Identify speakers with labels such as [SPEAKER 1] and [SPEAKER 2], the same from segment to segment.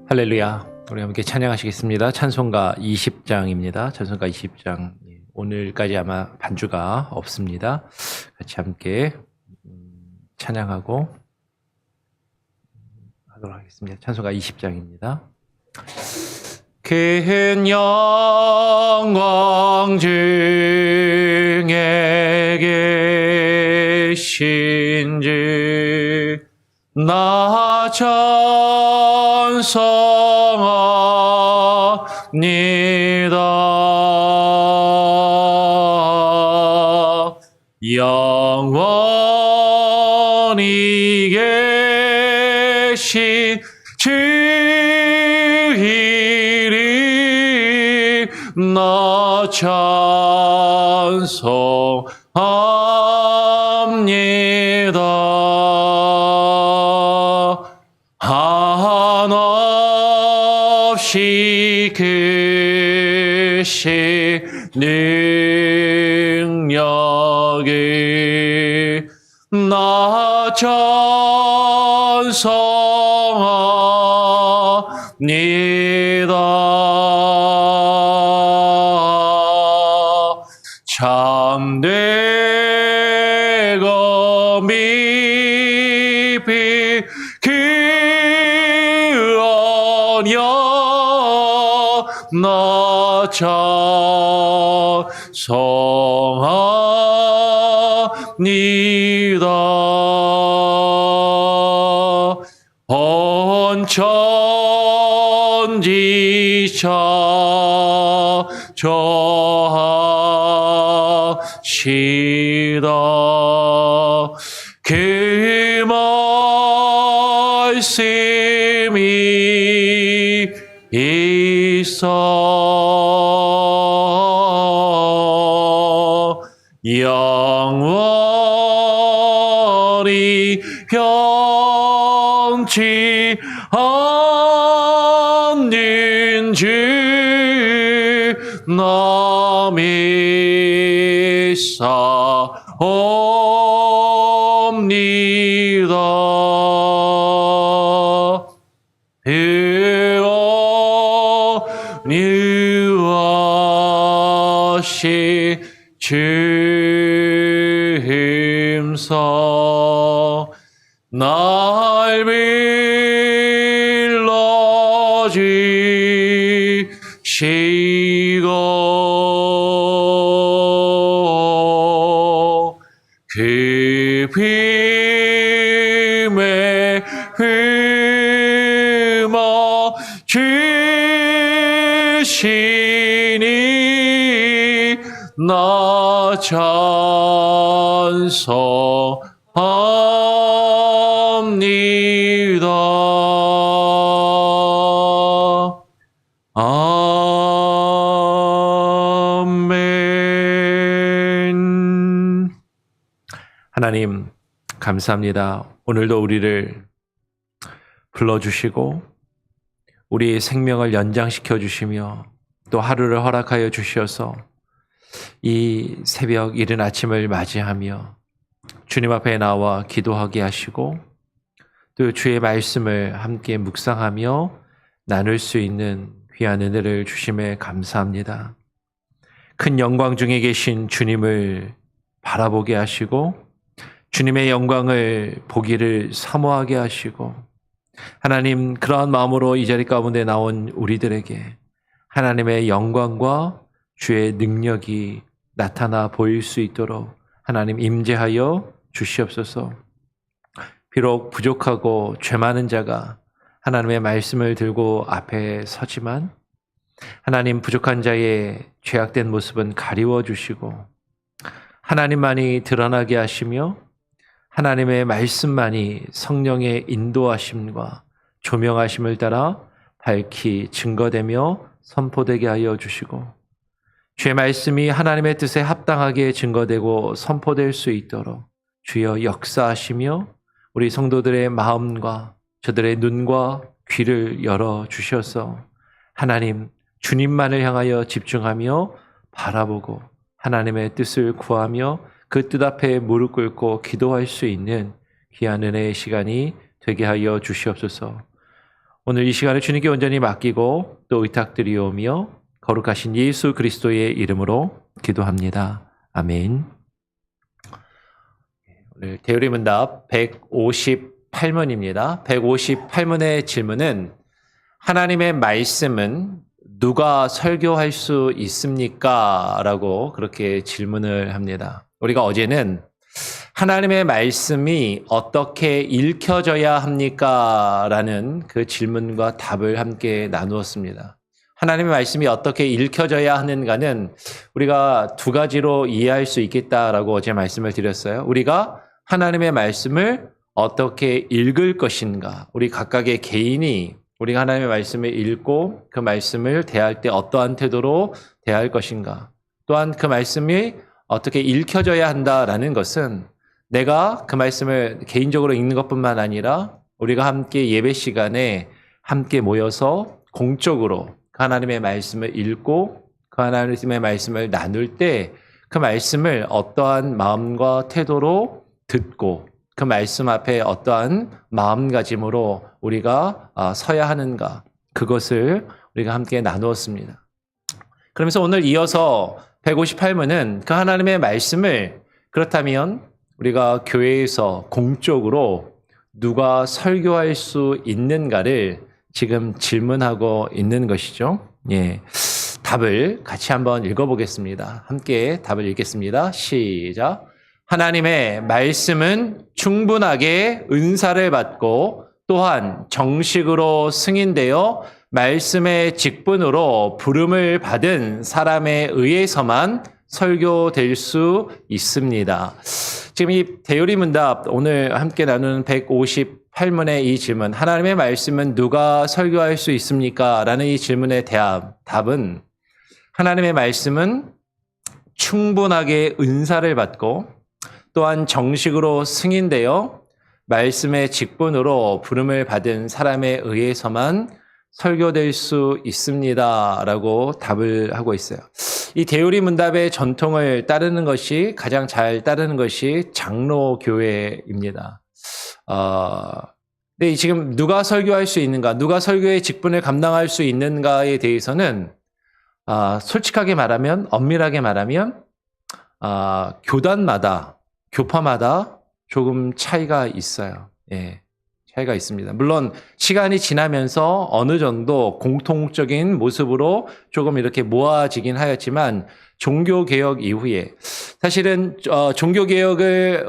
[SPEAKER 1] 할렐루야. 우리 함께 찬양하시겠습니다. 찬송가 20장입니다. 찬송가 20장. 오늘까지 아마 반주가 없습니다. 같이 함께 찬양하고 하도록 하겠습니다. 찬송가 20장입니다. 큰 영광 중에 계신지 나 찬송합니다. 영원히 계신 주 이름 나 찬송합니다. 한없이 크신 능력이 나 찬송합니다. 참되고 미피 그 언약 나 찬송합니다. 온 천지차 저하시다 그 말씀이 있어 영원히 변치 않는 주 나 믿사옵니다. 유하신 주임서 날 빌러주시고 그 빔에 흠어 주시니 나 찬송합니다. 아멘. 하나님 감사합니다. 오늘도 우리를 불러주시고 우리의 생명을 연장시켜 주시며 또 하루를 허락하여 주셔서 이 새벽 이른 아침을 맞이하며 주님 앞에 나와 기도하게 하시고 또 주의 말씀을 함께 묵상하며 나눌 수 있는 귀한 은혜를 주심에 감사합니다. 큰 영광 중에 계신 주님을 바라보게 하시고 주님의 영광을 보기를 사모하게 하시고 하나님 그러한 마음으로 이 자리 가운데 나온 우리들에게 하나님의 영광과 주의 능력이 나타나 보일 수 있도록 하나님 임재하여 주시옵소서. 비록 부족하고 죄 많은 자가 하나님의 말씀을 들고 앞에 서지만 하나님 부족한 자의 죄악된 모습은 가리워 주시고 하나님만이 드러나게 하시며 하나님의 말씀만이 성령의 인도하심과 조명하심을 따라 밝히 증거되며 선포되게 하여 주시고 주의 말씀이 하나님의 뜻에 합당하게 증거되고 선포될 수 있도록 주여 역사하시며 우리 성도들의 마음과 저들의 눈과 귀를 열어 주셔서 하나님 주님만을 향하여 집중하며 바라보고 하나님의 뜻을 구하며 그 뜻 앞에 무릎 꿇고 기도할 수 있는 귀한 은혜의 시간이 되게 하여 주시옵소서. 오늘 이 시간을 주님께 온전히 맡기고 또 의탁드리오며 거룩하신 예수 그리스도의 이름으로 기도합니다. 아멘. 오늘 대우리문답 158문입니다. 158문의 질문은 하나님의 말씀은 누가 설교할 수 있습니까? 라고 그렇게 질문을 합니다. 우리가 어제는 하나님의 말씀이 어떻게 읽혀져야 합니까? 라는 그 질문과 답을 함께 나누었습니다. 하나님의 말씀이 어떻게 읽혀져야 하는가는 우리가 두 가지로 이해할 수 있겠다라고 어제 말씀을 드렸어요. 우리가 하나님의 말씀을 어떻게 읽을 것인가, 우리 각각의 개인이 우리가 하나님의 말씀을 읽고 그 말씀을 대할 때 어떠한 태도로 대할 것인가, 또한 그 말씀이 어떻게 읽혀져야 한다라는 것은 내가 그 말씀을 개인적으로 읽는 것뿐만 아니라 우리가 함께 예배 시간에 함께 모여서 공적으로 그 하나님의 말씀을 읽고 그 하나님의 말씀을 나눌 때 그 말씀을 어떠한 마음과 태도로 듣고 그 말씀 앞에 어떠한 마음가짐으로 우리가 서야 하는가, 그것을 우리가 함께 나누었습니다. 그러면서 오늘 이어서 158문은 그 하나님의 말씀을 그렇다면 우리가 교회에서 공적으로 누가 설교할 수 있는가를 지금 질문하고 있는 것이죠. 예, 답을 같이 한번 읽어보겠습니다. 함께 답을 읽겠습니다. 시작. 하나님의 말씀은 충분하게 은사를 받고 또한 정식으로 승인되어 말씀의 직분으로 부름을 받은 사람에 의해서만 설교될 수 있습니다. 지금 이 대요리문답 오늘 함께 나누는 158문의 이 질문, 하나님의 말씀은 누가 설교할 수 있습니까? 라는 이 질문의 답은 하나님의 말씀은 충분하게 은사를 받고 또한 정식으로 승인되어 말씀의 직분으로 부름을 받은 사람에 의해서만 설교될 수 있습니다. 라고 답을 하고 있어요. 이 대우리문답의 전통을 따르는 것이, 가장 잘 따르는 것이 장로교회입니다. 근데 지금 누가 설교할 수 있는가, 누가 설교의 직분을 감당할 수 있는가에 대해서는 솔직하게 말하면, 엄밀하게 말하면 교단마다, 교파마다 조금 차이가 있어요. 예, 차이가 있습니다. 물론 시간이 지나면서 어느 정도 공통적인 모습으로 조금 이렇게 모아지긴 하였지만 종교개혁 이후에 사실은 종교개혁을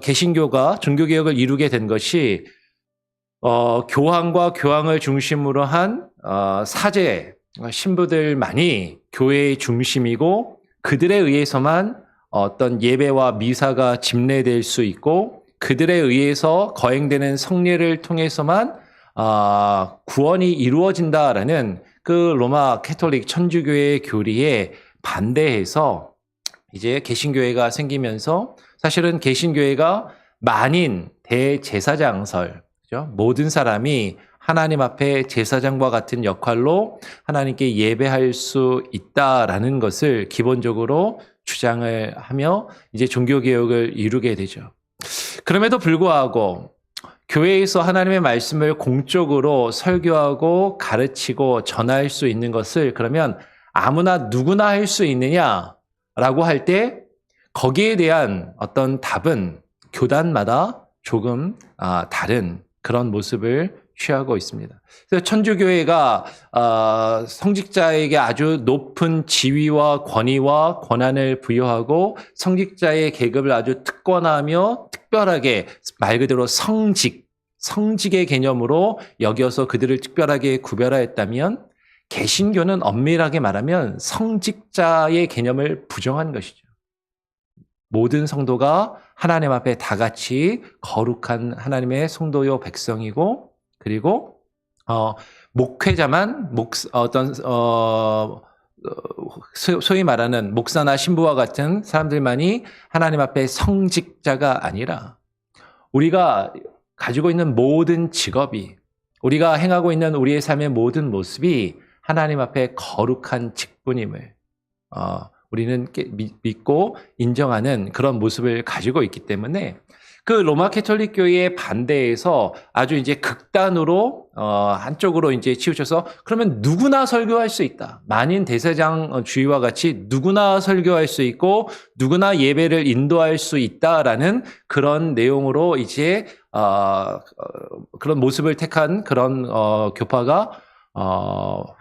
[SPEAKER 1] 개신교가 종교개혁을 이루게 된 것이 교황과 교황을 중심으로 한 사제 신부들만이 교회의 중심이고 그들에 의해서만 어떤 예배와 미사가 집례될 수 있고 그들에 의해서 거행되는 성례를 통해서만 구원이 이루어진다라는 그 로마 캐톨릭 천주교의 교리에 반대해서 이제 개신교회가 생기면서 사실은 개신교회가 만인 대제사장설, 그죠? 모든 사람이 하나님 앞에 제사장과 같은 역할로 하나님께 예배할 수 있다라는 것을 기본적으로 주장을 하며 이제 종교개혁을 이루게 되죠. 그럼에도 불구하고 교회에서 하나님의 말씀을 공적으로 설교하고 가르치고 전할 수 있는 것을 그러면 아무나 누구나 할 수 있느냐라고 할 때 거기에 대한 어떤 답은 교단마다 조금 다른 그런 모습을 취하고 있습니다. 그래서 천주교회가 성직자에게 아주 높은 지위와 권위와 권한을 부여하고 성직자의 계급을 아주 특권하며 특별하게 말 그대로 성직의 개념으로 여겨서 그들을 특별하게 구별하였다면 개신교는 엄밀하게 말하면 성직자의 개념을 부정한 것이죠. 모든 성도가 하나님 앞에 다 같이 거룩한 하나님의 성도요 백성이고 그리고 목회자만 소위 말하는 목사나 신부와 같은 사람들만이 하나님 앞에 성직자가 아니라 우리가 가지고 있는 모든 직업이, 우리가 행하고 있는 우리의 삶의 모든 모습이 하나님 앞에 거룩한 직분임을 우리는 믿고 인정하는 그런 모습을 가지고 있기 때문에 그 로마 캐톨릭 교회의 반대에서 아주 이제 극단으로 한쪽으로 이제 치우쳐서 그러면 누구나 설교할 수 있다. 만인 대제사장주의와 같이 누구나 설교할 수 있고 누구나 예배를 인도할 수 있다라는 그런 내용으로 이제 그런 모습을 택한 그런 교파가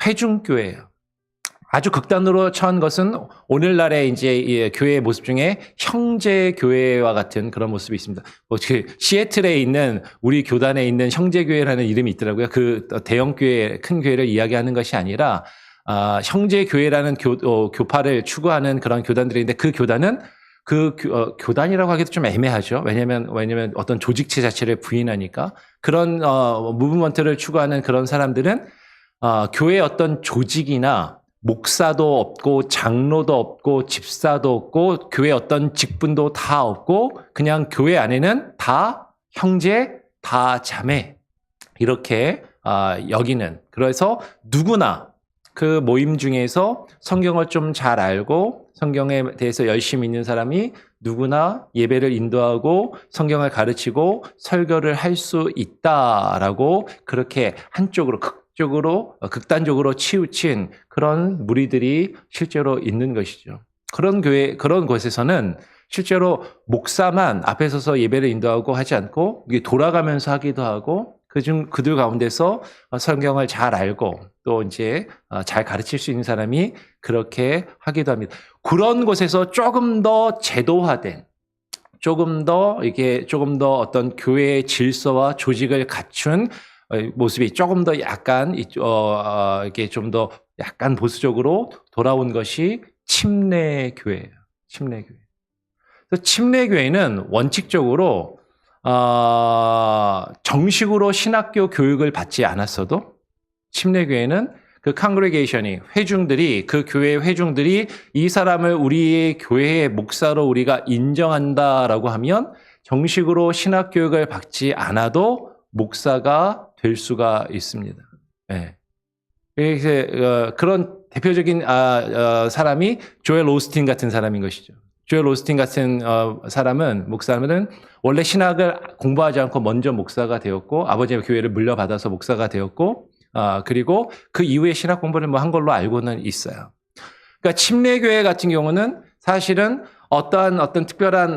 [SPEAKER 1] 회중교회예요. 아주 극단으로 처한 것은 오늘날의 이제 교회의 모습 중에 형제교회와 같은 그런 모습이 있습니다. 시애틀에 있는 우리 교단에 있는 형제교회라는 이름이 있더라고요. 그 대형 교회, 큰 교회를 이야기하는 것이 아니라 형제교회라는 교파를 추구하는 그런 교단들이 있는데 그 교단은 교단이라고 하기도 좀 애매하죠. 왜냐면 어떤 조직체 자체를 부인하니까 그런 무브먼트를 추구하는 그런 사람들은 교회의 어떤 조직이나 목사도 없고 장로도 없고 집사도 없고 교회 어떤 직분도 다 없고 그냥 교회 안에는 다 형제, 다 자매 이렇게 여기는 그래서 누구나 그 모임 중에서 성경을 좀 잘 알고 성경에 대해서 열심히 있는 사람이 누구나 예배를 인도하고 성경을 가르치고 설교를 할 수 있다라고 그렇게 한쪽으로 극단적으로 치우친 그런 무리들이 실제로 있는 것이죠. 그런 곳에서는 실제로 목사만 앞에 서서 예배를 인도하고 하지 않고 돌아가면서 하기도 하고 그들 가운데서 성경을 잘 알고 또 이제 잘 가르칠 수 있는 사람이 그렇게 하기도 합니다. 그런 곳에서 조금 더 제도화된 조금 더 어떤 교회의 질서와 조직을 갖춘 모습이 조금 더 약간 이게 좀 더 약간 보수적으로 돌아온 것이 침례교회예요. 침례교회. 그래서 침례교회는 원칙적으로 정식으로 신학교 교육을 받지 않았어도 침례교회는 그 congregation이 회중들이 그 교회의 회중들이 이 사람을 우리의 교회의 목사로 우리가 인정한다라고 하면 정식으로 신학 교육을 받지 않아도 목사가 될 수가 있습니다. 네. 그런 대표적인 사람이 조엘 오스틴 같은 사람인 것이죠. 조엘 오스틴 같은 목사는 원래 신학을 공부하지 않고 먼저 목사가 되었고 아버지의 교회를 물려받아서 목사가 되었고 그리고 그 이후에 신학 공부를 한 걸로 알고는 있어요. 그러니까 침례교회 같은 경우는 사실은 어떤 특별한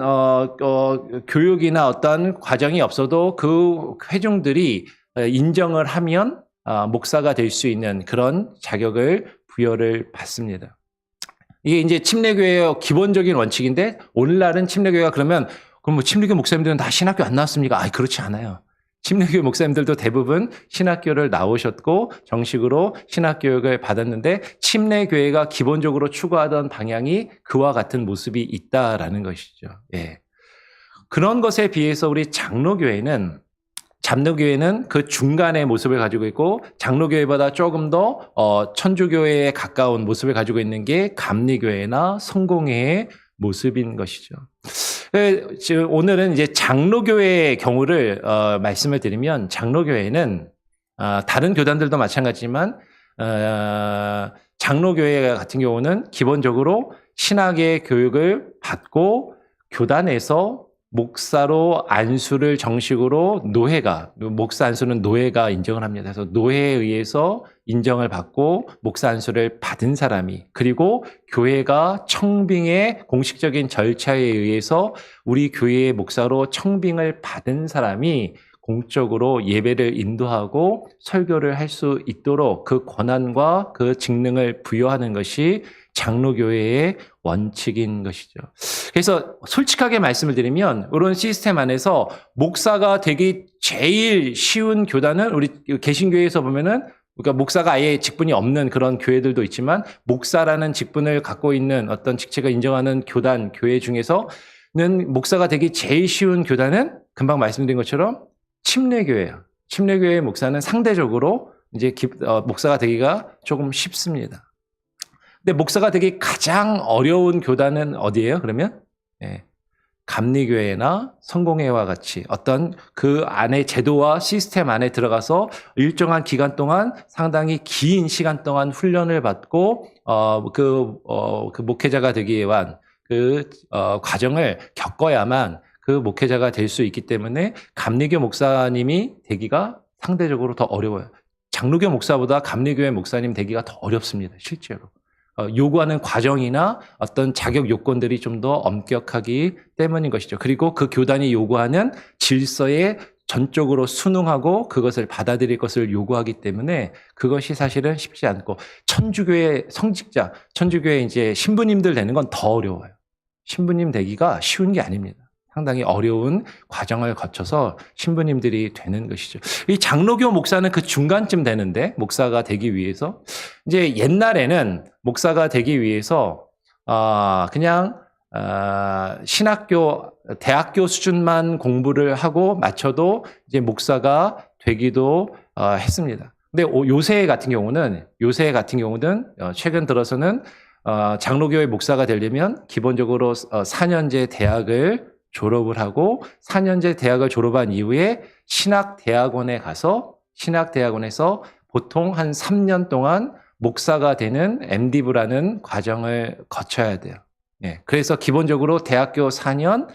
[SPEAKER 1] 교육이나 어떤 과정이 없어도 그 회중들이 인정을 하면 목사가 될 수 있는 그런 자격을 부여를 받습니다. 이게 이제 침례교회의 기본적인 원칙인데 오늘날은 침례교회가 그럼 뭐 침례교 목사님들은 다 신학교 안 나왔습니까? 그렇지 않아요. 침례교 목사님들도 대부분 신학교를 나오셨고 정식으로 신학교육을 받았는데 침례교회가 기본적으로 추구하던 방향이 그와 같은 모습이 있다라는 것이죠. 예. 그런 것에 비해서 우리 장로교회는 그 중간의 모습을 가지고 있고 장로교회보다 조금 더 천주교회에 가까운 모습을 가지고 있는 게 감리교회나 성공회의 모습인 것이죠. 오늘은 이제 장로교회의 경우를 말씀을 드리면 장로교회는 다른 교단들도 마찬가지지만 장로교회 같은 경우는 기본적으로 신학의 교육을 받고 교단에서 목사로 안수를 정식으로 목사 안수는 노회가 인정을 합니다. 그래서 노회에 의해서 인정을 받고 목사 안수를 받은 사람이 그리고 교회가 청빙의 공식적인 절차에 의해서 우리 교회의 목사로 청빙을 받은 사람이 공적으로 예배를 인도하고 설교를 할 수 있도록 그 권한과 그 직능을 부여하는 것이 장로교회의 원칙인 것이죠. 그래서 솔직하게 말씀을 드리면 이런 시스템 안에서 목사가 되기 제일 쉬운 교단은 우리 개신교회에서 보면은 그러니까 목사가 아예 직분이 없는 그런 교회들도 있지만 목사라는 직분을 갖고 있는 어떤 직책을 인정하는 교회 중에서는 목사가 되기 제일 쉬운 교단은 금방 말씀드린 것처럼 침례교회예요. 침례교회의 목사는 상대적으로 이제 목사가 되기가 조금 쉽습니다. 근데 목사가 되기 가장 어려운 교단은 어디예요? 그러면 감리교회나 성공회와 같이 어떤 그 안에 제도와 시스템 안에 들어가서 일정한 기간 동안 상당히 긴 시간 동안 훈련을 받고 그 목회자가 되기 위한 그 과정을 겪어야만 그 목회자가 될 수 있기 때문에 감리교 목사님이 되기가 상대적으로 더 어려워요. 장로교 목사보다 감리교회 목사님 되기가 더 어렵습니다. 실제로. 요구하는 과정이나 어떤 자격 요건들이 좀 더 엄격하기 때문인 것이죠. 그리고 그 교단이 요구하는 질서에 전적으로 순응하고 그것을 받아들일 것을 요구하기 때문에 그것이 사실은 쉽지 않고 천주교의 성직자, 천주교의 이제 신부님들 되는 건 더 어려워요. 신부님 되기가 쉬운 게 아닙니다. 상당히 어려운 과정을 거쳐서 신부님들이 되는 것이죠. 이 장로교 목사는 그 중간쯤 되는데 목사가 되기 위해서 이제 옛날에는 목사가 되기 위해서 그냥 신학교 대학교 수준만 공부를 하고 마쳐도 이제 목사가 되기도 했습니다. 근데 요새 같은 경우는 최근 들어서는 장로교회 목사가 되려면 기본적으로 4년제 대학을 졸업을 하고 4년제 대학을 졸업한 이후에 신학대학원에서 보통 한 3년 동안 목사가 되는 MDiv라는 과정을 거쳐야 돼요. 그래서 기본적으로 대학교 4년,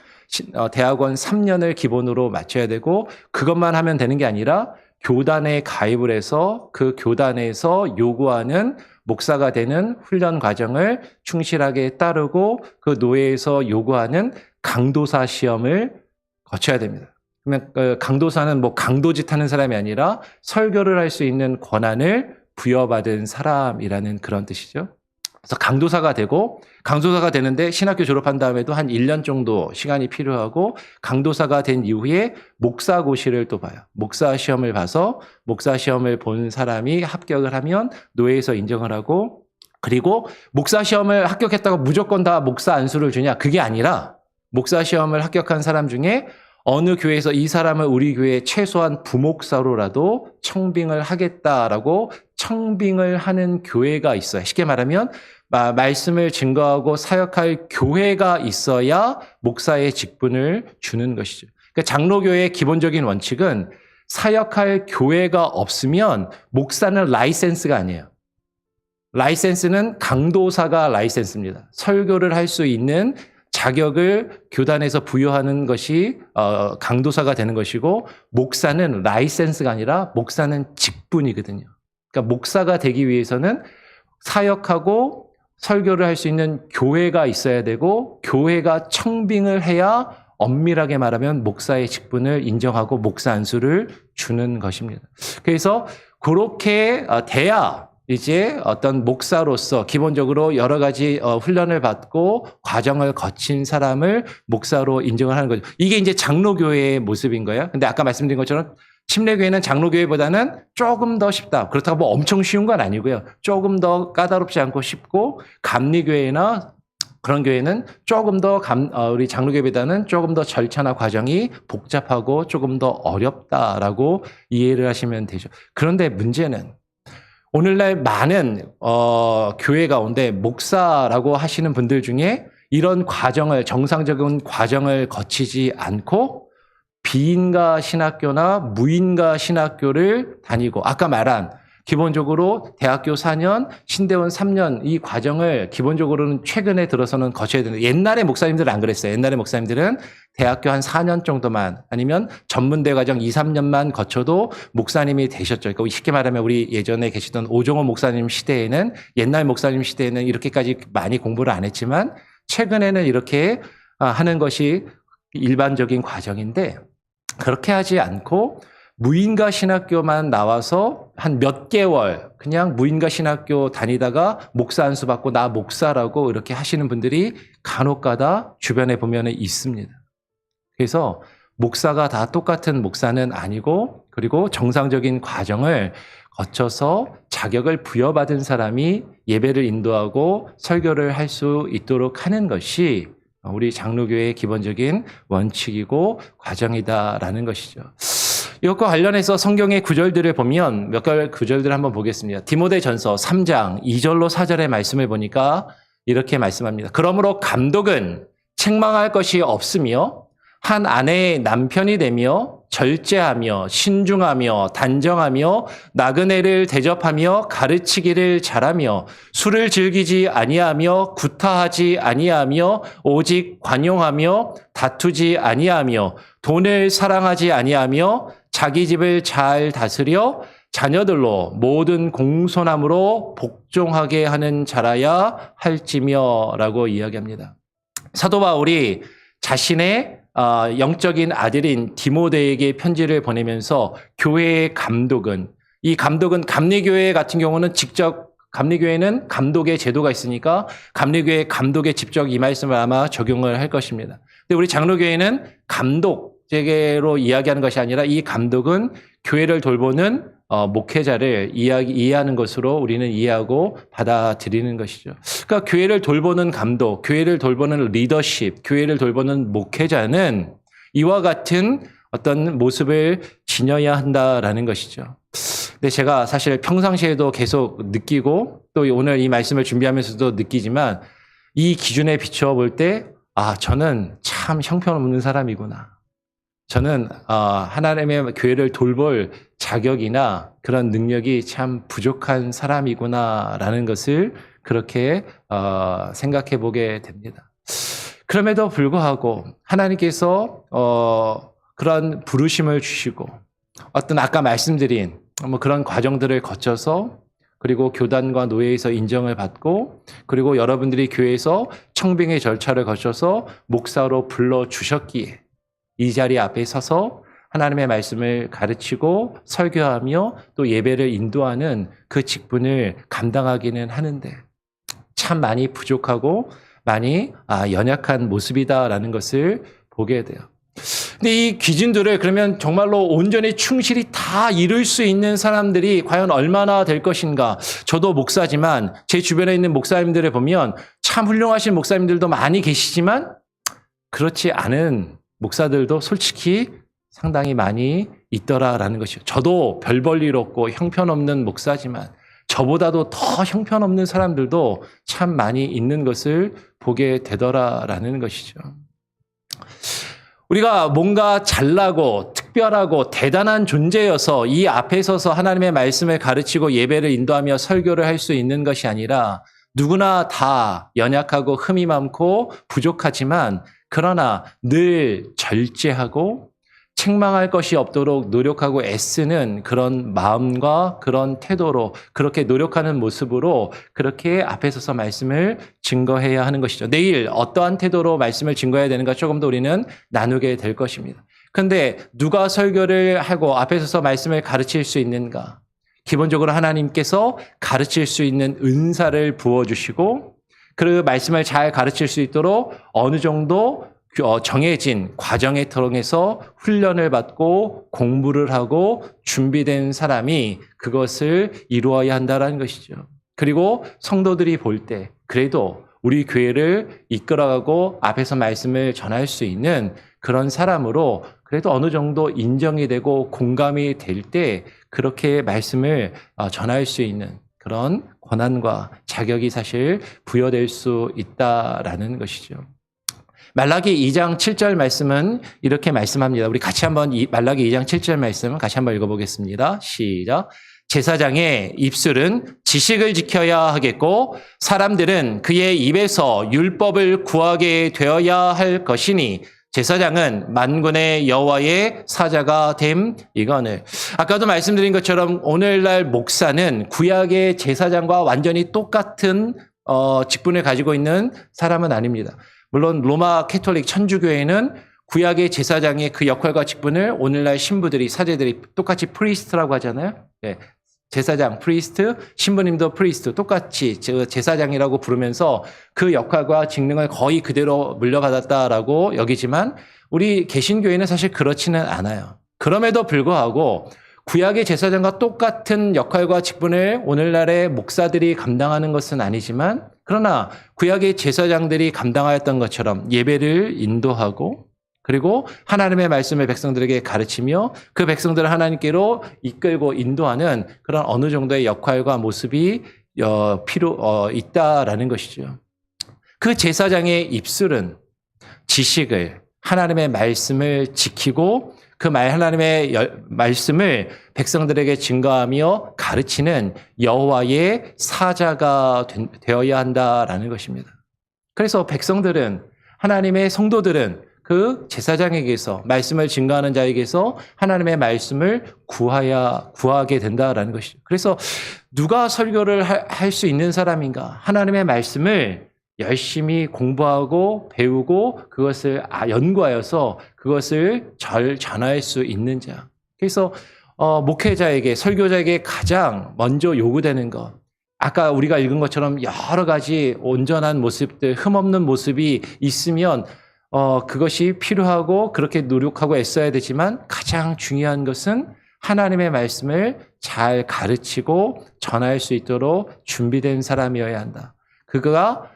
[SPEAKER 1] 대학원 3년을 기본으로 마쳐야 되고 그것만 하면 되는 게 아니라 교단에 가입을 해서 그 교단에서 요구하는 목사가 되는 훈련 과정을 충실하게 따르고 그 노예에서 요구하는 강도사 시험을 거쳐야 됩니다. 그러면 강도사는 뭐 강도짓 하는 사람이 아니라 설교를 할 수 있는 권한을 부여받은 사람이라는 그런 뜻이죠. 그래서 강도사가 되는데 신학교 졸업한 다음에도 한 1년 정도 시간이 필요하고 강도사가 된 이후에 목사고시를 또 봐요. 목사 시험을 봐서 목사 시험을 본 사람이 합격을 하면 노예에서 인정을 하고 그리고 목사 시험을 합격했다고 무조건 다 목사 안수를 주냐? 그게 아니라 목사 시험을 합격한 사람 중에 어느 교회에서 이 사람을 우리 교회에 최소한 부목사로라도 청빙을 하겠다라고 청빙을 하는 교회가 있어요. 쉽게 말하면 말씀을 증거하고 사역할 교회가 있어야 목사의 직분을 주는 것이죠. 그러니까 장로교회의 기본적인 원칙은 사역할 교회가 없으면 목사는 라이센스가 아니에요. 라이센스는 강도사가 라이센스입니다. 설교를 할 수 있는 자격을 교단에서 부여하는 것이 강도사가 되는 것이고 목사는 라이센스가 아니라 목사는 직분이거든요. 그러니까 목사가 되기 위해서는 사역하고 설교를 할 수 있는 교회가 있어야 되고 교회가 청빙을 해야 엄밀하게 말하면 목사의 직분을 인정하고 목사 안수를 주는 것입니다. 그래서 그렇게 돼야 이제 어떤 목사로서 기본적으로 여러 가지 훈련을 받고 과정을 거친 사람을 목사로 인정을 하는 거죠. 이게 이제 장로교회의 모습인 거예요. 근데 아까 말씀드린 것처럼 침례교회는 장로교회보다는 조금 더 쉽다. 그렇다고 뭐 엄청 쉬운 건 아니고요. 조금 더 까다롭지 않고 쉽고 감리교회나 그런 교회는 조금 더 우리 장로교회보다는 조금 더 절차나 과정이 복잡하고 조금 더 어렵다라고 이해를 하시면 되죠. 그런데 문제는 오늘날 많은 교회 가운데 목사라고 하시는 분들 중에 이런 정상적인 과정을 거치지 않고 비인가 신학교나 무인가 신학교를 다니고 아까 말한 기본적으로 대학교 4년, 신대원 3년 이 과정을 기본적으로는 최근에 들어서는 거쳐야 되는데 옛날에 목사님들은 안 그랬어요. 옛날에 목사님들은 대학교 한 4년 정도만 아니면 전문대 과정 2, 3년만 거쳐도 목사님이 되셨죠. 그러니까 쉽게 말하면 우리 예전에 계시던 오종호 목사님 시대에는 옛날 목사님 시대에는 이렇게까지 많이 공부를 안 했지만 최근에는 이렇게 하는 것이 일반적인 과정인데 그렇게 하지 않고 무인가 신학교만 나와서 한 몇 개월 그냥 무인가 신학교 다니다가 목사 안수 받고 나 목사라고 이렇게 하시는 분들이 간혹가다 주변에 보면 있습니다. 그래서 목사가 다 똑같은 목사는 아니고 그리고 정상적인 과정을 거쳐서 자격을 부여받은 사람이 예배를 인도하고 설교를 할 수 있도록 하는 것이 우리 장로교회의 기본적인 원칙이고 과정이다라는 것이죠. 이것과 관련해서 성경의 구절들을 보면 몇 가지 구절들을 한번 보겠습니다. 디모데전서 3장 2절로 4절의 말씀을 보니까 이렇게 말씀합니다. 그러므로 감독은 책망할 것이 없으며 한 아내의 남편이 되며 절제하며 신중하며 단정하며 나그네를 대접하며 가르치기를 잘하며 술을 즐기지 아니하며 구타하지 아니하며 오직 관용하며 다투지 아니하며 돈을 사랑하지 아니하며 자기 집을 잘 다스려 자녀들로 모든 공손함으로 복종하게 하는 자라야 할지며 라고 이야기합니다. 사도 바울이 자신의 영적인 아들인 디모데에게 편지를 보내면서 교회의 감독은, 이 감독은 감리교회 같은 경우는 직접, 감리교회는 감독의 제도가 있으니까 감리교회 감독에 직접 이 말씀을 아마 적용을 할 것입니다. 근데 우리 장로교회는 감독제로 이야기하는 것이 아니라 이 감독은 교회를 돌보는 목회자를 이해하는 것으로 우리는 이해하고 받아들이는 것이죠. 그러니까 교회를 돌보는 감독, 교회를 돌보는 리더십, 교회를 돌보는 목회자는 이와 같은 어떤 모습을 지녀야 한다라는 것이죠. 근데 제가 사실 평상시에도 계속 느끼고 또 오늘 이 말씀을 준비하면서도 느끼지만 이 기준에 비추어 볼 때 저는 참 형편없는 사람이구나. 저는 하나님의 교회를 돌볼 자격이나 그런 능력이 참 부족한 사람이구나라는 것을 그렇게 생각해 보게 됩니다. 그럼에도 불구하고 하나님께서 그런 부르심을 주시고 어떤 아까 말씀드린 그런 과정들을 거쳐서 그리고 교단과 노예에서 인정을 받고 그리고 여러분들이 교회에서 청빙의 절차를 거쳐서 목사로 불러주셨기에 이 자리 앞에 서서 하나님의 말씀을 가르치고 설교하며 또 예배를 인도하는 그 직분을 감당하기는 하는데 참 많이 부족하고 많이 연약한 모습이다라는 것을 보게 돼요. 근데 이 기준들을 그러면 정말로 온전히 충실히 다 이룰 수 있는 사람들이 과연 얼마나 될 것인가? 저도 목사지만 제 주변에 있는 목사님들을 보면 참 훌륭하신 목사님들도 많이 계시지만 그렇지 않은 목사들도 솔직히 상당히 많이 있더라라는 것이죠. 저도 별 볼 일 없고 형편없는 목사지만 저보다도 더 형편없는 사람들도 참 많이 있는 것을 보게 되더라라는 것이죠. 우리가 뭔가 잘나고 특별하고 대단한 존재여서 이 앞에 서서 하나님의 말씀을 가르치고 예배를 인도하며 설교를 할 수 있는 것이 아니라 누구나 다 연약하고 흠이 많고 부족하지만 그러나 늘 절제하고 책망할 것이 없도록 노력하고 애쓰는 그런 마음과 그런 태도로 그렇게 노력하는 모습으로 그렇게 앞에 서서 말씀을 증거해야 하는 것이죠. 내일 어떠한 태도로 말씀을 증거해야 되는가 조금 더 우리는 나누게 될 것입니다. 그런데 누가 설교를 하고 앞에 서서 말씀을 가르칠 수 있는가? 기본적으로 하나님께서 가르칠 수 있는 은사를 부어주시고 그 말씀을 잘 가르칠 수 있도록 어느 정도 정해진 과정에 통해서 훈련을 받고 공부를 하고 준비된 사람이 그것을 이루어야 한다는 것이죠. 그리고 성도들이 볼 때 그래도 우리 교회를 이끌어가고 앞에서 말씀을 전할 수 있는 그런 사람으로 그래도 어느 정도 인정이 되고 공감이 될 때 그렇게 말씀을 전할 수 있는 그런 권한과 자격이 사실 부여될 수 있다라는 것이죠. 말라기 2장 7절 말씀은 이렇게 말씀합니다. 우리 같이 한번 말라기 2장 7절 말씀을 같이 한번 읽어보겠습니다. 시작. 제사장의 입술은 지식을 지켜야 하겠고 사람들은 그의 입에서 율법을 구하게 되어야 할 것이니 제사장은 만군의 여호와의 사자가 됨 이거늘. 아까도 말씀드린 것처럼 오늘날 목사는 구약의 제사장과 완전히 똑같은 직분을 가지고 있는 사람은 아닙니다. 물론 로마 캐톨릭 천주교회는 구약의 제사장의 그 역할과 직분을 오늘날 신부들이 사제들이 똑같이 프리스트라고 하잖아요. 네. 제사장, 프리스트, 신부님도 프리스트 똑같이 제사장이라고 부르면서 그 역할과 직능을 거의 그대로 물려받았다라고 여기지만 우리 개신교회는 사실 그렇지는 않아요. 그럼에도 불구하고 구약의 제사장과 똑같은 역할과 직분을 오늘날의 목사들이 감당하는 것은 아니지만 그러나 구약의 제사장들이 감당하였던 것처럼 예배를 인도하고 그리고 하나님의 말씀을 백성들에게 가르치며 그 백성들을 하나님께로 이끌고 인도하는 그런 어느 정도의 역할과 모습이 있다라는 것이죠. 그 제사장의 입술은 지식을 하나님의 말씀을 지키고 그 하나님의 말씀을 백성들에게 증거하며 가르치는 여호와의 사자가 되어야 한다라는 것입니다. 그래서 백성들은, 하나님의 성도들은 그 제사장에게서, 말씀을 증거하는 자에게서 하나님의 말씀을 구하게 된다라는 것이죠. 그래서 누가 설교를 할 수 있는 사람인가? 하나님의 말씀을 열심히 공부하고 배우고 그것을 연구하여서 그것을 잘 전할 수 있는 자. 그래서 목회자에게, 설교자에게 가장 먼저 요구되는 것, 아까 우리가 읽은 것처럼 여러 가지 온전한 모습들, 흠없는 모습이 있으면 그것이 필요하고 그렇게 노력하고 애써야 되지만, 가장 중요한 것은 하나님의 말씀을 잘 가르치고 전할 수 있도록 준비된 사람이어야 한다. 그가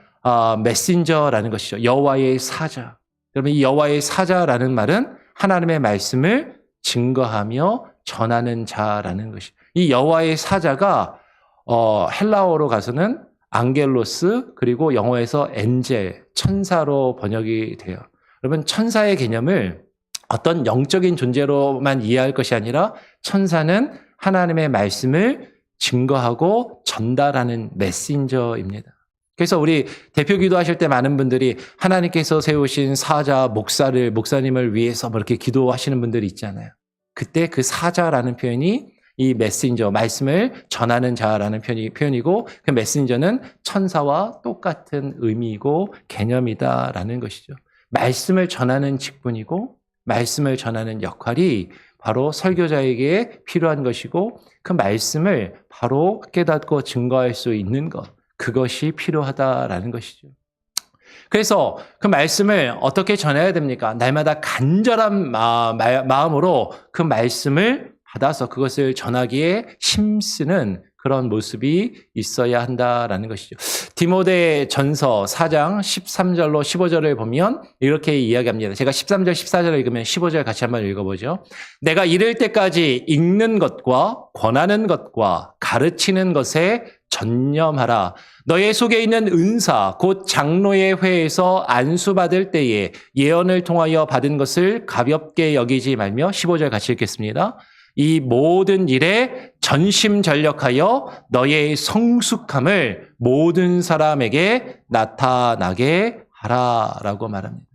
[SPEAKER 1] 메신저라는 것이죠. 여호와의 사자. 여러분, 이 여호와의 사자라는 말은 하나님의 말씀을 증거하며 전하는 자라는 것이죠. 이 여호와의 사자가 헬라어로 가서는 앙겔로스, 그리고 영어에서 엔젤, 천사로 번역이 돼요. 여러분, 천사의 개념을 어떤 영적인 존재로만 이해할 것이 아니라, 천사는 하나님의 말씀을 증거하고 전달하는 메신저입니다. 그래서 우리 대표 기도하실 때 많은 분들이 하나님께서 세우신 사자, 목사님을 위해서 이렇게 기도하시는 분들이 있잖아요. 그때 그 사자라는 표현이 이 메신저, 말씀을 전하는 자라는 표현이고, 그 메신저는 천사와 똑같은 의미이고 개념이다라는 것이죠. 말씀을 전하는 직분이고, 말씀을 전하는 역할이 바로 설교자에게 필요한 것이고, 그 말씀을 바로 깨닫고 증거할 수 있는 것, 그것이 필요하다라는 것이죠. 그래서 그 말씀을 어떻게 전해야 됩니까? 날마다 간절한 마음으로 그 말씀을 받아서 그것을 전하기에 힘쓰는 그런 모습이 있어야 한다라는 것이죠. 디모데 전서 4장 13절로 15절을 보면 이렇게 이야기합니다. 제가 13절, 14절을 읽으면 15절 같이 한번 읽어보죠. 내가 이를 때까지 읽는 것과 권하는 것과 가르치는 것에 전념하라. 너의 속에 있는 은사, 곧 장로의 회에서 안수받을 때에 예언을 통하여 받은 것을 가볍게 여기지 말며, 15절 같이 읽겠습니다. 이 모든 일에 전심전력하여 너의 성숙함을 모든 사람에게 나타나게 하라라고 말합니다.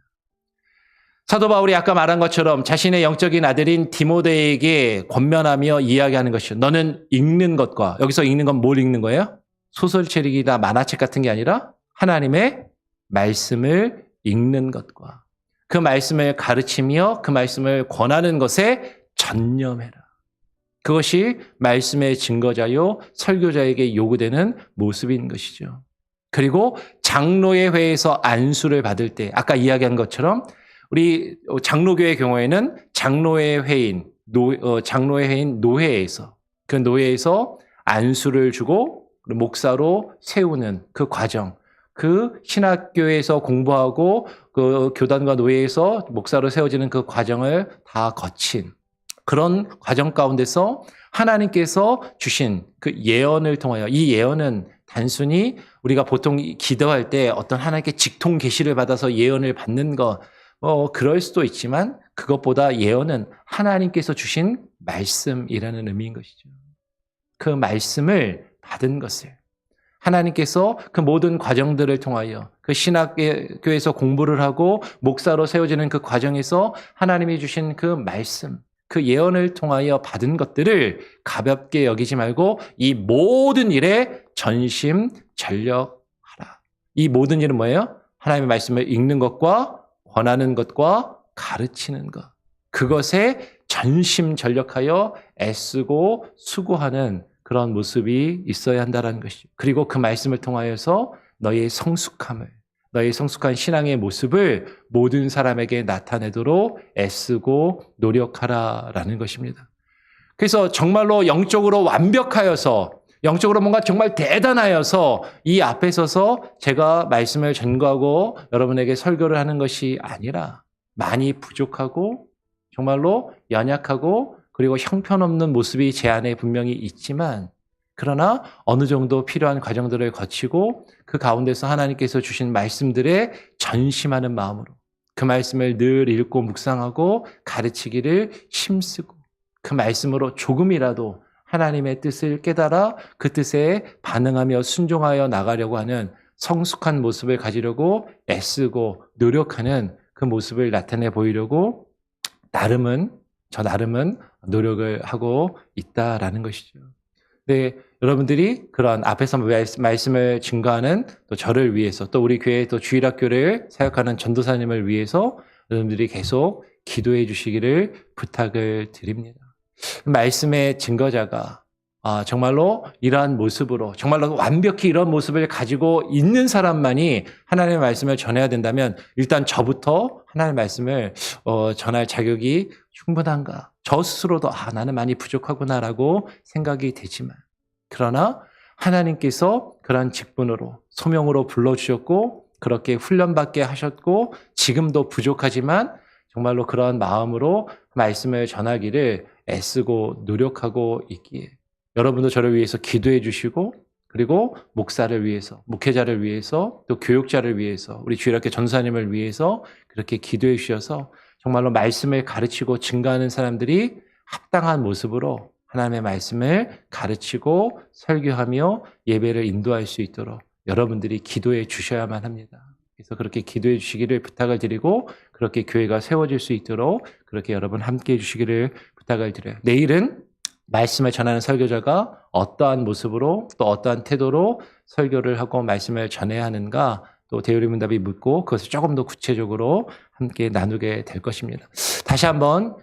[SPEAKER 1] 사도 바울이 아까 말한 것처럼 자신의 영적인 아들인 디모데에게 권면하며 이야기하는 것이죠. 너는 읽는 것과, 여기서 읽는 건 뭘 읽는 거예요? 소설책이나 만화책 같은 게 아니라 하나님의 말씀을 읽는 것과 그 말씀을 가르치며 그 말씀을 권하는 것에 전념해라. 그것이 말씀의 증거자요 설교자에게 요구되는 모습인 것이죠. 그리고 장로의 회에서 안수를 받을 때, 아까 이야기한 것처럼 우리 장로교의 경우에는 장로의 회인 노회에서, 그 노회에서 안수를 주고 목사로 세우는 그 과정, 그 신학교에서 공부하고 그 교단과 노회에서 목사로 세워지는 그 과정을 다 거친 그런 과정 가운데서 하나님께서 주신 그 예언을 통하여, 이 예언은 단순히 우리가 보통 기도할 때 어떤 하나님께 직통 계시를 받아서 예언을 받는 것, 그럴 수도 있지만 그것보다 예언은 하나님께서 주신 말씀이라는 의미인 것이죠. 그 말씀을 받은 것을 하나님께서 그 모든 과정들을 통하여 그 신학교에서 공부를 하고 목사로 세워지는 그 과정에서 하나님이 주신 그 말씀, 그 예언을 통하여 받은 것들을 가볍게 여기지 말고 이 모든 일에 전심전력하라. 이 모든 일은 뭐예요? 하나님의 말씀을 읽는 것과 권하는 것과 가르치는 것. 그것에 전심전력하여 애쓰고 수고하는 그런 모습이 있어야 한다는 것이죠. 그리고 그 말씀을 통하여서 너의 성숙함을, 너의 성숙한 신앙의 모습을 모든 사람에게 나타내도록 애쓰고 노력하라라는 것입니다. 그래서 정말로 영적으로 완벽하여서, 영적으로 뭔가 정말 대단하여서 이 앞에 서서 제가 말씀을 전거하고 여러분에게 설교를 하는 것이 아니라, 많이 부족하고 정말로 연약하고 그리고 형편없는 모습이 제 안에 분명히 있지만, 그러나 어느 정도 필요한 과정들을 거치고 그 가운데서 하나님께서 주신 말씀들에 전심하는 마음으로, 그 말씀을 늘 읽고 묵상하고 가르치기를 힘쓰고 그 말씀으로 조금이라도 하나님의 뜻을 깨달아 그 뜻에 반응하며 순종하여 나가려고 하는 성숙한 모습을 가지려고 애쓰고 노력하는 그 모습을 나타내 보이려고 저 나름은 노력을 하고 있다라는 것이죠. 네, 여러분들이 그런 앞에서 말씀을 증거하는 또 저를 위해서 또 우리 교회 또 주일학교를 사역하는 전도사님을 위해서 여러분들이 계속 기도해 주시기를 부탁을 드립니다. 말씀의 증거자가 정말로 이러한 모습으로 정말로 완벽히 이런 모습을 가지고 있는 사람만이 하나님의 말씀을 전해야 된다면 일단 저부터 하나님의 말씀을 전할 자격이 충분한가? 저 스스로도 나는 많이 부족하구나라고 생각이 되지만 그러나 하나님께서 그런 직분으로 소명으로 불러주셨고 그렇게 훈련받게 하셨고 지금도 부족하지만 정말로 그런 마음으로 말씀을 전하기를 애쓰고 노력하고 있기에 여러분도 저를 위해서 기도해 주시고 그리고 목사를 위해서 목회자를 위해서 또 교육자를 위해서 우리 주일학교 전사님을 위해서 그렇게 기도해 주셔서 정말로 말씀을 가르치고 증거하는 사람들이 합당한 모습으로 하나님의 말씀을 가르치고 설교하며 예배를 인도할 수 있도록 여러분들이 기도해 주셔야만 합니다. 그래서 그렇게 기도해 주시기를 부탁을 드리고 그렇게 교회가 세워질 수 있도록 그렇게 여러분 함께해 주시기를 부탁을 드려요. 내일은 말씀을 전하는 설교자가 어떠한 모습으로 또 어떠한 태도로 설교를 하고 말씀을 전해야 하는가 또 대요리문답이 묻고 그것을 조금 더 구체적으로 함께 나누게 될 것입니다. 다시 한번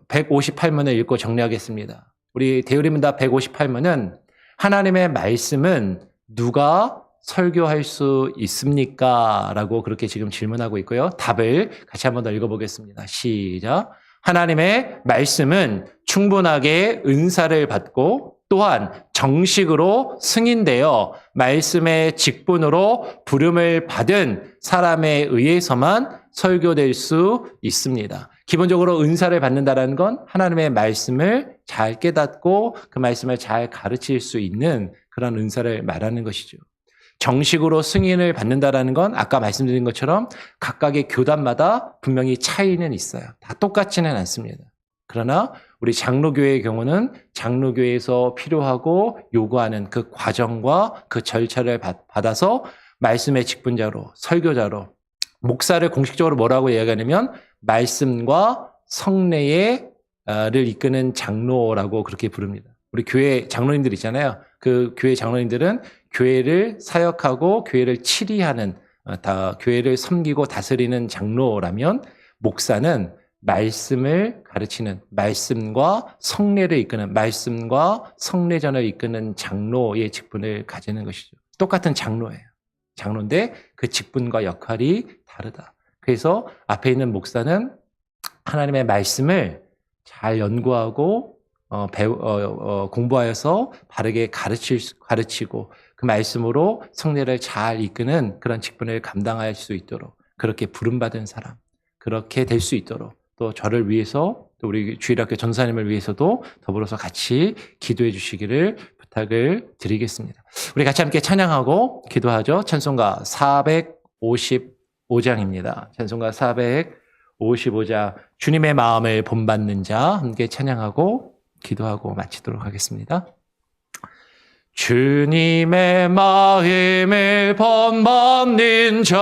[SPEAKER 1] 158문을 읽고 정리하겠습니다. 우리 대요리문답 158문은 하나님의 말씀은 누가 설교할 수 있습니까? 라고 그렇게 지금 질문하고 있고요. 답을 같이 한번 더 읽어보겠습니다. 시작. 하나님의 말씀은 충분하게 은사를 받고 또한 정식으로 승인되어 말씀의 직분으로 부름을 받은 사람에 의해서만 설교될 수 있습니다. 기본적으로 은사를 받는다는 건 하나님의 말씀을 잘 깨닫고 그 말씀을 잘 가르칠 수 있는 그런 은사를 말하는 것이죠. 정식으로 승인을 받는다는 건 아까 말씀드린 것처럼 각각의 교단마다 분명히 차이는 있어요. 다 똑같지는 않습니다. 그러나 우리 장로교회의 경우는 장로교회에서 필요하고 요구하는 그 과정과 그 절차를 받아서 말씀의 직분자로 설교자로 목사를 공식적으로 뭐라고 이야기하냐면 말씀과 성례를 이끄는 장로라고 그렇게 부릅니다. 우리 교회 장로님들 있잖아요. 그 교회 장로님들은 교회를 사역하고 교회를 치리하는 교회를 섬기고 다스리는 장로라면 목사는 말씀을 가르치는 말씀과 성례를 이끄는 말씀과 성례전을 이끄는 장로의 직분을 가지는 것이죠. 똑같은 장로예요. 장로인데 그 직분과 역할이 다르다. 그래서 앞에 있는 목사는 하나님의 말씀을 잘 연구하고 공부하여서 바르게 가르치고 그 말씀으로 성례를 잘 이끄는 그런 직분을 감당할 수 있도록 그렇게 부름받은 사람 그렇게 될 수 있도록 또 저를 위해서 또 우리 주일학교 전사님을 위해서도 더불어서 같이 기도해 주시기를 부탁을 드리겠습니다. 우리 같이 함께 찬양하고 기도하죠. 찬송가 455장입니다. 찬송가 455장 주님의 마음을 본받는 자 함께 찬양하고 기도하고 마치도록 하겠습니다. 주님의 마음을 본받는 자,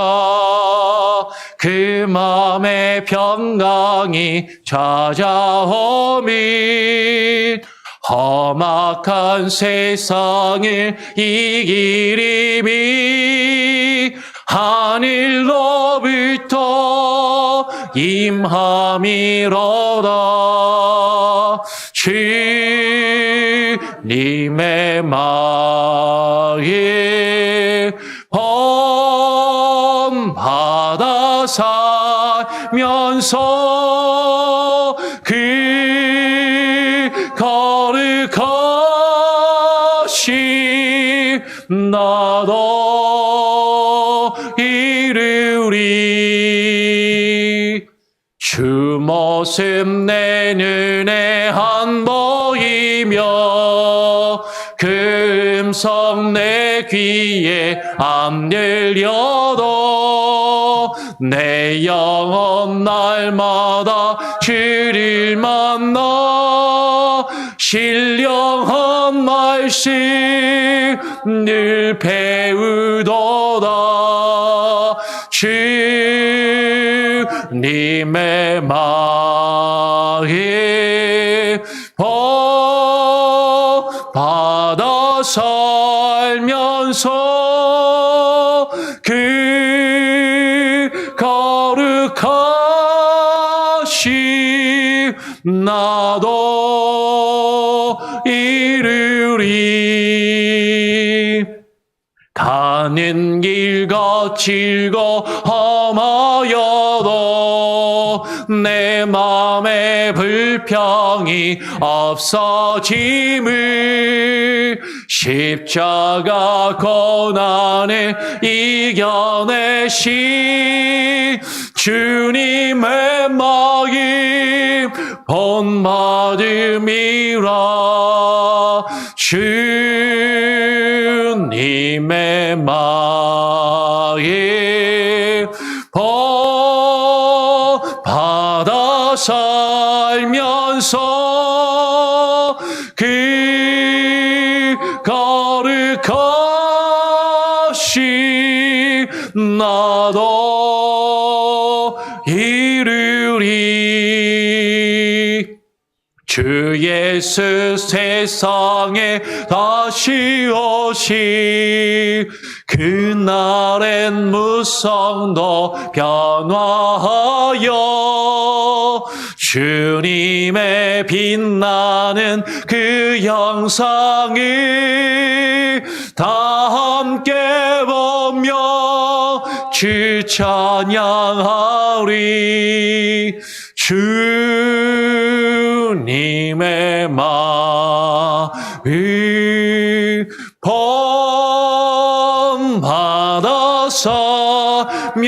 [SPEAKER 1] 그 마음의 평강이 찾아오면 험악한 세상을 이기리니 하늘로부터 임함이로다. 주님의 마음 본받아 살면서 그 거룩하신 나도 이루리. 주 모습 내 눈에 안 보이며 그 음성 내 귀에 안 들려도 내 영혼 날마다 주를 만나 신령한 말씀 늘 배우도다. 주님의 마음 받아 살면서 그 거룩하심 나도 이루리. 가는 길 거칠고 험하여도 내 맘에 불평이 없어짐을 십자가 고난을 이겨내신 주님의 마음 본받음이라. 주님의 마음 받아 살면서 그 거룩하심 나도 이루리. 주 예수 세상에 다시 오시 그날엔 무성도 변화하여 주님의 빛나는 그 영상을 다 함께 보며 주 찬양하리. 주님의 마음 본받아 살면서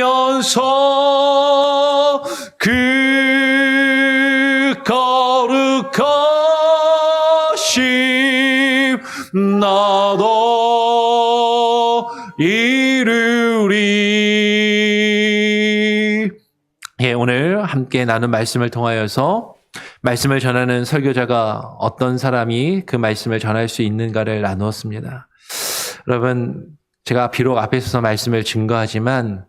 [SPEAKER 1] 그 거룩하심 나도 이루리. 예, 오늘 함께 나눈 말씀을 통하여서 말씀을 전하는 설교자가 어떤 사람이 그 말씀을 전할 수 있는가를 나누었습니다. 여러분, 제가 비록 앞에 서서 말씀을 증거하지만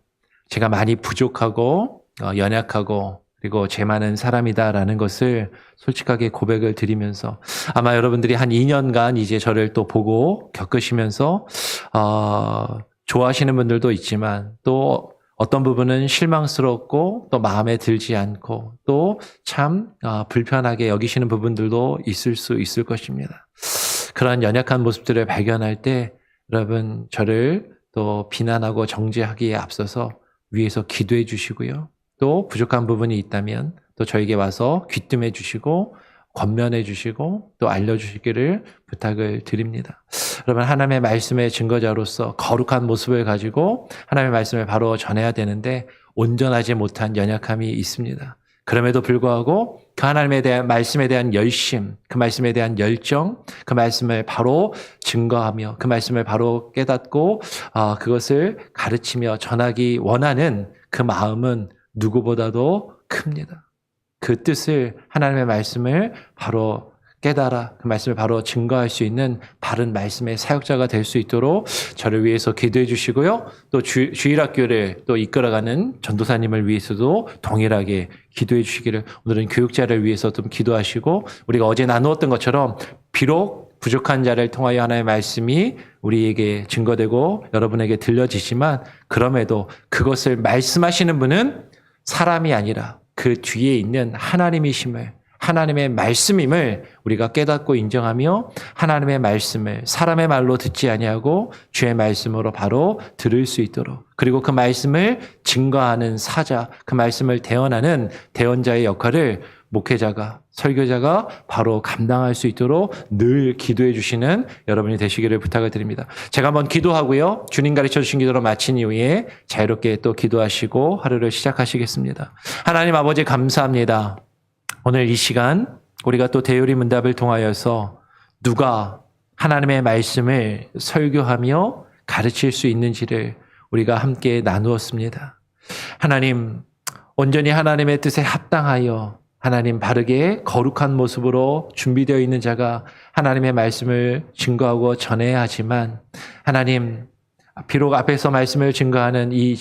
[SPEAKER 1] 제가 많이 부족하고 연약하고 그리고 죄 많은 사람이다라는 것을 솔직하게 고백을 드리면서 아마 여러분들이 한 2년간 이제 저를 또 보고 겪으시면서 좋아하시는 분들도 있지만 또 어떤 부분은 실망스럽고 또 마음에 들지 않고 또 참 불편하게 여기시는 부분들도 있을 수 있을 것입니다. 그러한 연약한 모습들을 발견할 때 여러분 저를 또 비난하고 정죄하기에 앞서서 위에서 기도해 주시고요. 또 부족한 부분이 있다면 또 저에게 와서 귀뜸해 주시고 권면해 주시고 또 알려주시기를 부탁을 드립니다. 여러분 하나님의 말씀의 증거자로서 거룩한 모습을 가지고 하나님의 말씀을 바로 전해야 되는데 온전하지 못한 연약함이 있습니다. 그럼에도 불구하고 그 하나님에 대한 말씀에 대한 열심, 그 말씀에 대한 열정, 그 말씀을 바로 증거하며 그 말씀을 바로 깨닫고 그것을 가르치며 전하기 원하는 그 마음은 누구보다도 큽니다. 그 뜻을 하나님의 말씀을 바로 깨달아 그 말씀을 바로 증거할 수 있는 바른 말씀의 사역자가 될 수 있도록 저를 위해서 기도해 주시고요. 또 주일학교를 또 이끌어가는 전도사님을 위해서도 동일하게 기도해 주시기를 오늘은 교육자를 위해서 좀 기도하시고 우리가 어제 나누었던 것처럼 비록 부족한 자를 통하여 하나님의 말씀이 우리에게 증거되고 여러분에게 들려지지만 그럼에도 그것을 말씀하시는 분은 사람이 아니라 그 뒤에 있는 하나님이심을 하나님의 말씀임을 우리가 깨닫고 인정하며 하나님의 말씀을 사람의 말로 듣지 아니하고 주의 말씀으로 바로 들을 수 있도록 그리고 그 말씀을 증거하는 사자, 그 말씀을 대언하는 대언자의 역할을 목회자가 설교자가 바로 감당할 수 있도록 늘 기도해 주시는 여러분이 되시기를 부탁을 드립니다. 제가 한번 기도하고요. 주님 가르쳐 주신 기도로 마친 이후에 자유롭게 또 기도하시고 하루를 시작하시겠습니다. 하나님 아버지 감사합니다. 오늘 이 시간 우리가 또 대요리 문답을 통하여서 누가 하나님의 말씀을 설교하며 가르칠 수 있는지를 우리가 함께 나누었습니다. 하나님, 온전히 하나님의 뜻에 합당하여 하나님 바르게 거룩한 모습으로 준비되어 있는 자가 하나님의 말씀을 증거하고 전해야 하지만 하나님, 비록 앞에서 말씀을 증거하는 이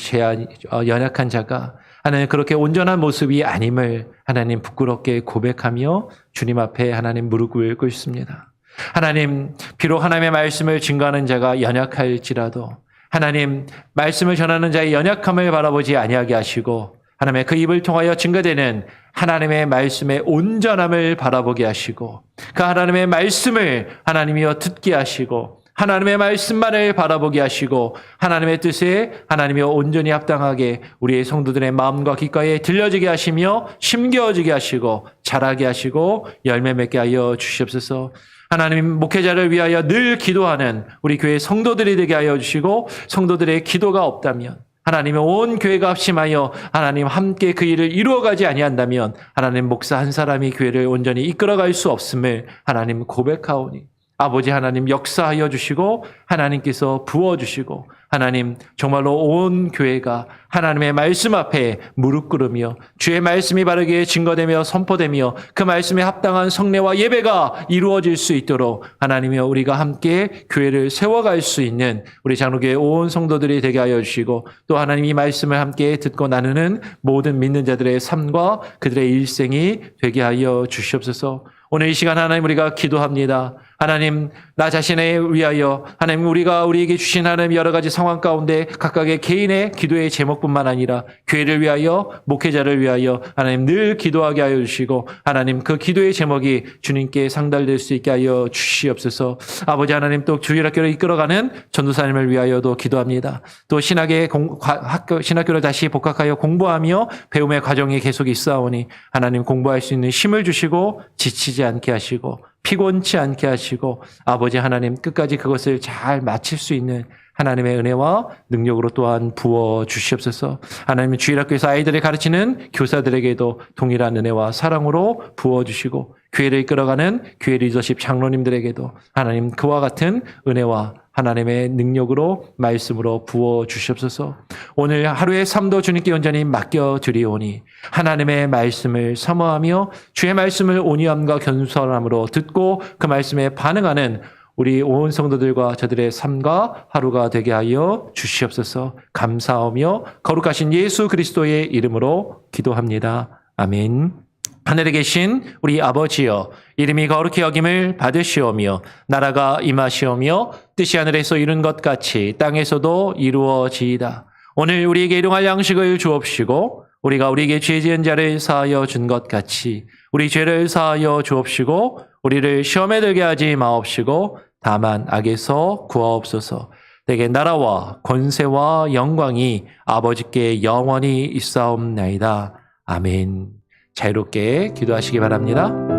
[SPEAKER 1] 연약한 자가 하나님 그렇게 온전한 모습이 아님을 하나님 부끄럽게 고백하며 주님 앞에 하나님 무릎을 꿇습니다. 하나님, 비록 하나님의 말씀을 증거하는 자가 연약할지라도 하나님 말씀을 전하는 자의 연약함을 바라보지 아니하게 하시고 하나님의 그 입을 통하여 증거되는 하나님의 말씀의 온전함을 바라보게 하시고 그 하나님의 말씀을 하나님이여 듣게 하시고 하나님의 말씀만을 바라보게 하시고 하나님의 뜻에 하나님이여 온전히 합당하게 우리의 성도들의 마음과 귓가에 들려지게 하시며 심겨지게 하시고 자라게 하시고 열매 맺게 하여 주시옵소서. 하나님, 목회자를 위하여 늘 기도하는 우리 교회 성도들이 되게 하여 주시고 성도들의 기도가 없다면 하나님의 온 교회가 합심하여 하나님 함께 그 일을 이루어가지 아니한다면 하나님 목사 한 사람이 교회를 온전히 이끌어갈 수 없음을 하나님 고백하오니 아버지 하나님 역사하여 주시고 하나님께서 부어주시고 하나님 정말로 온 교회가 하나님의 말씀 앞에 무릎 꿇으며 주의 말씀이 바르게 증거되며 선포되며 그 말씀에 합당한 성례와 예배가 이루어질 수 있도록 하나님이여 우리가 함께 교회를 세워갈 수 있는 우리 장로교회 온 성도들이 되게 하여 주시고 또 하나님 이 말씀을 함께 듣고 나누는 모든 믿는 자들의 삶과 그들의 일생이 되게 하여 주시옵소서. 오늘 이 시간 하나님 우리가 기도합니다. 하나님, 나 자신을 위하여 하나님 우리가 우리에게 주신 하나님 여러 가지 상황 가운데 각각의 개인의 기도의 제목뿐만 아니라 교회를 위하여 목회자를 위하여 하나님 늘 기도하게 하여 주시고 하나님 그 기도의 제목이 주님께 상달될 수 있게 하여 주시옵소서. 아버지 하나님 또 주일학교를 이끌어가는 전도사님을 위하여도 기도합니다. 또 신학교를 다시 복학하여 공부하며 배움의 과정이 계속 있사오니 하나님 공부할 수 있는 힘을 주시고 지치지 않게 하시고 피곤치 않게 하시고 아버지 하나님 끝까지 그것을 잘 마칠 수 있는 하나님의 은혜와 능력으로 또한 부어 주시옵소서. 하나님 주일학교에서 아이들을 가르치는 교사들에게도 동일한 은혜와 사랑으로 부어 주시고 교회를 이끌어가는 교회 리더십 장로님들에게도 하나님 그와 같은 은혜와 하나님의 능력으로 말씀으로 부어 주시옵소서. 오늘 하루의 삶도 주님께 온전히 맡겨드리오니 하나님의 말씀을 사모하며 주의 말씀을 온유함과 겸손함으로 듣고 그 말씀에 반응하는 우리 온 성도들과 저들의 삶과 하루가 되게 하여 주시옵소서. 감사하며 거룩하신 예수 그리스도의 이름으로 기도합니다. 아멘. 하늘에 계신 우리 아버지여, 이름이 거룩히 여김을 받으시오며 나라가 임하시오며 뜻이 하늘에서 이룬 것 같이 땅에서도 이루어지이다. 오늘 우리에게 일용할 양식을 주옵시고 우리가 우리에게 죄 지은 자를 사하여 준 것 같이 우리 죄를 사하여 주옵시고 우리를 시험에 들게 하지 마옵시고 다만 악에서 구하옵소서. 내게 나라와 권세와 영광이 아버지께 영원히 있사옵나이다. 아멘. 자유롭게 기도하시기 바랍니다.